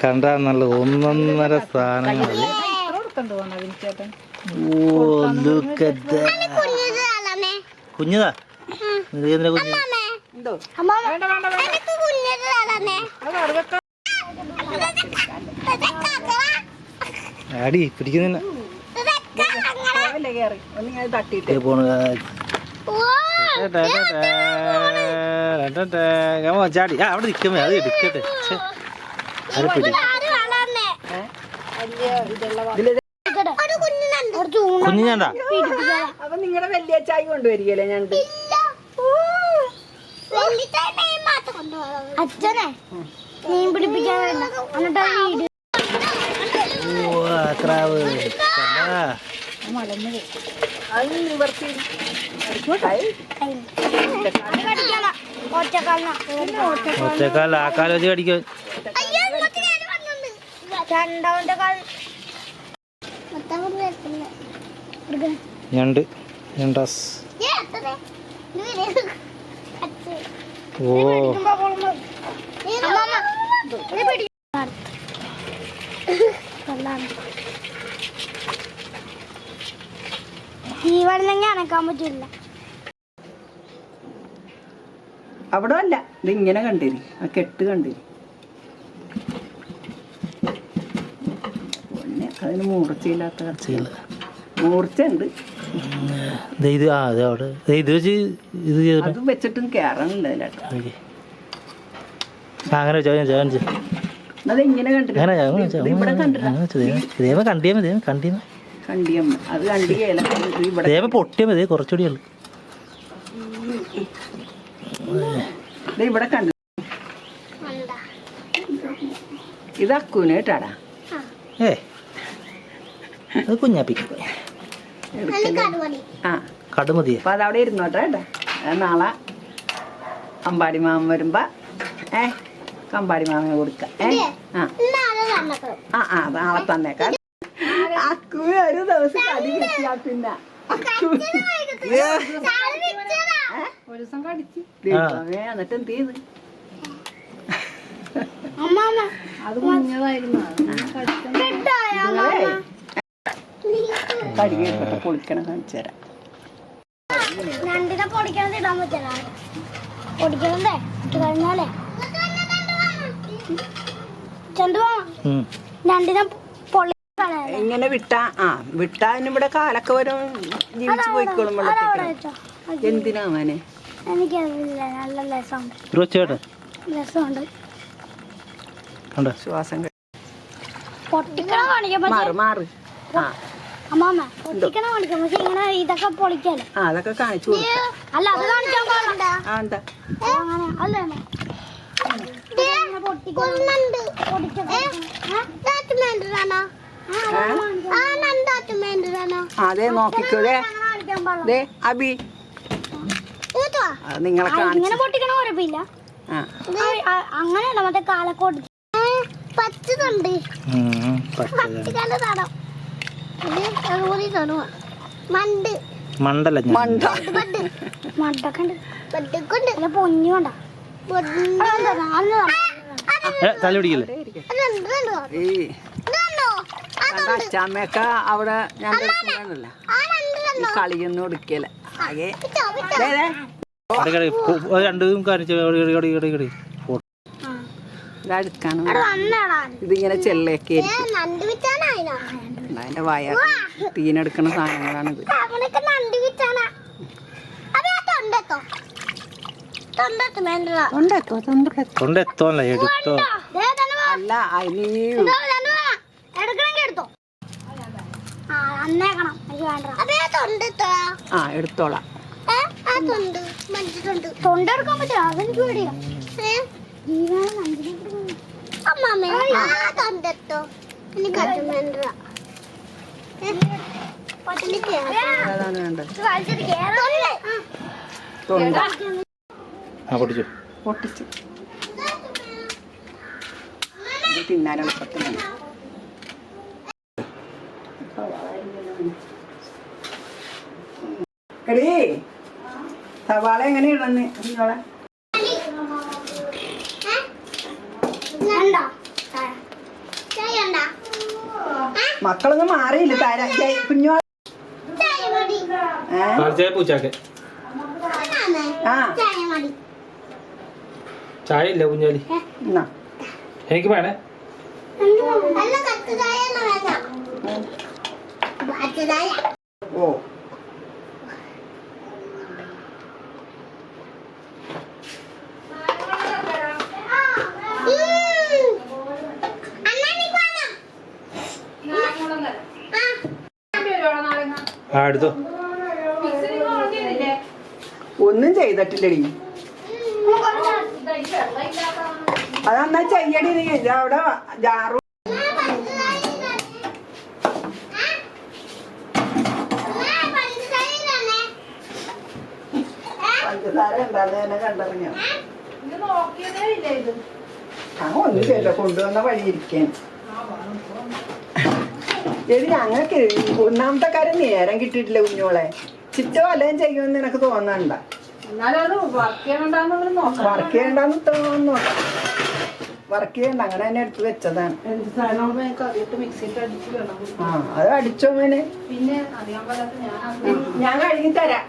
കണ്ടാന്നല്ല ഒന്നൊന്നര സാധനങ്ങൾ. കുഞ്ഞതാ അടി പിടിക്കുന്നില്ല പോണ ചാടി അവിടെ നിൽക്കുമ്പോ അത് എടുക്കട്ടെ. കുഞ്ഞാണ്ടാ അപ്പൊ നിങ്ങളുടെ വലിയ ചായ കൊണ്ടുവരികയല്ലേ ഞണ്ട്? അച്ഛനെ മീൻ പിടിപ്പിക്കാൻ ഒറ്റക്കാല ആ കാലം വെച്ച് കടിക്കും. രണ്ടാമത്തെ കാലം ഞണ്ട് ഞണ്ടാസ്. ഓ ഈ വെള്ളം അനക്കാൻ പറ്റില്ല. അവിടെ അല്ല, ഇത് ഇങ്ങനെ കണ്ടിരി, ആ കെട്ട് കണ്ടിരി. അതിന് മൂർച്ചയില്ലാത്ത കറച്ചില്ല, മൂർച്ചയുണ്ട്. അത് വെച്ചിട്ടും കേറാനില്ല അതിലാട്ടോ. അങ്ങനെ അത് ഇങ്ങനെ കണ്ടിയമ്മ, അത് കണ്ടിയല്ല പൊട്ടിയാ മതി കുറച്ചുകൂടി ഉള്ളു. ഇവിടെ കണ്ടു. ഇത് അക്കൂന് കേട്ടാടാ. അത് കുഞ്ഞാപ്പി കടുമതി. അപ്പൊ അതവിടെ ഇരുന്നോട്ടെ കേട്ടാ. നാളെ അമ്പാടി മാമൻ വരുമ്പോ കമ്പാടി മാമന് കൊടുക്കാം. അത് നാളെ തന്നേക്കാം. അക്കു ഒരു ദിവസം കടി കിട്ടിയാ പിന്നെ ഒരു ദിവസം കടിച്ചു എന്നിട്ട് എന്ത് ചെയ്ത് അത് കുഞ്ഞതായിരുന്നു. കടി കേട്ടിട്ട് പൊളിക്കണം, കാണിച്ചു തരാം. രണ്ടിനെ പൊടിക്കണത് ഇടാൻ പറ്റില്ല, പൊടിക്കണേ ഇട്ട് കഴിഞ്ഞാലേ രണ്ടിനെ പൊളി ഇങ്ങനെ വിട്ടാ വിട്ടാ ഇവിടെ കാലൊക്കെ വരും, ജീവിച്ചു പോയിക്കോളും വെള്ളത്തിൽ. എന്തിനാ അവനെ? എനിക്കറിയില്ല, നല്ല രസമുണ്ട്. ശ്വാസം പൊട്ടിക്കണ കാണിക്കാൻ മാറ്. അമ്മാമ്മ പൊട്ടിക്കണ കാണിക്കാം, പക്ഷെ ഇങ്ങനെ ഇതൊക്കെ പൊളിക്കാലോ. അതൊക്കെ കാണിച്ചു അല്ല, അത് കാണിക്കാൻ പാടില്ല. എന്താ അങ്ങനെ അല്ലേ അതെ നോക്കിക്കോതേ അബി, നിങ്ങളെ ഇങ്ങനെ പൊട്ടിക്കണ കുഴപ്പമില്ല. അങ്ങനെയല്ല, മറ്റേ കാലക്കോട്ട് പച്ചതുണ്ട്, മണ്ടല്ല പൊന്നു വേണ്ട തല പിടിക്കല്ലേ. അച്ഛമ്മയൊക്കെ അവിടെ ഞാൻ എടുക്കുന്നതല്ല, ഈ കളിയൊന്നും എടുക്കല. ആകെ രണ്ടും ഇതെടുക്കാനും ഇതിങ്ങനെ ചെല്ലയൊക്കെ അതിന്റെ വയ തീനെടുക്കുന്ന സാധനങ്ങളാണിത്. അല്ല എടുത്തോളാം. തൊണ്ടെടുക്കാൻ പറ്റില്ല, അതെനിക്ക് പേടിയാ. പൊട്ടിച്ചു തിന്നാൻ എളുപ്പത്തിന്. എടീ സവാള എങ്ങനെ ഇടന്ന് മക്കളൊന്നും മാറിയില്ല തരാ കുഞ്ഞോ പൂച്ചാക്ക് ആ ചായ ഇല്ല കുഞ്ഞാലി എന്നാ എനിക്ക് വേണേ ഓ ആ എടുത്തോ ഒന്നും ചെയ്തിട്ടില്ലടി അതെന്നാ ചെയ്യടി നീ അവിടെ ജാറു പഞ്ചസാര ഉണ്ടാകുന്ന തന്നെ കണ്ടറിഞ്ഞോ അങ്ങ് ഒന്നും ചെയ്യല്ലോ കൊണ്ടുവന്ന വഴി ഇരിക്കാൻ എടി ഞങ്ങൾക്ക് ഒന്നാമത്തെ കാര്യം നേരം കിട്ടിയിട്ടില്ല കുഞ്ഞോളെ ചിറ്റ വല്ലതും ചെയ്യുമെന്ന് നിനക്ക് തോന്നണ്ട വർക്ക് ചെയ്യണ്ടെന്ന് തോന്നുന്നു വർക്ക് ചെയ്യണ്ട അങ്ങനെ തന്നെ എടുത്ത് വെച്ചതാണ് ആ അത് അടിച്ചോ മോനെ ഞാൻ കഴുകി തരാം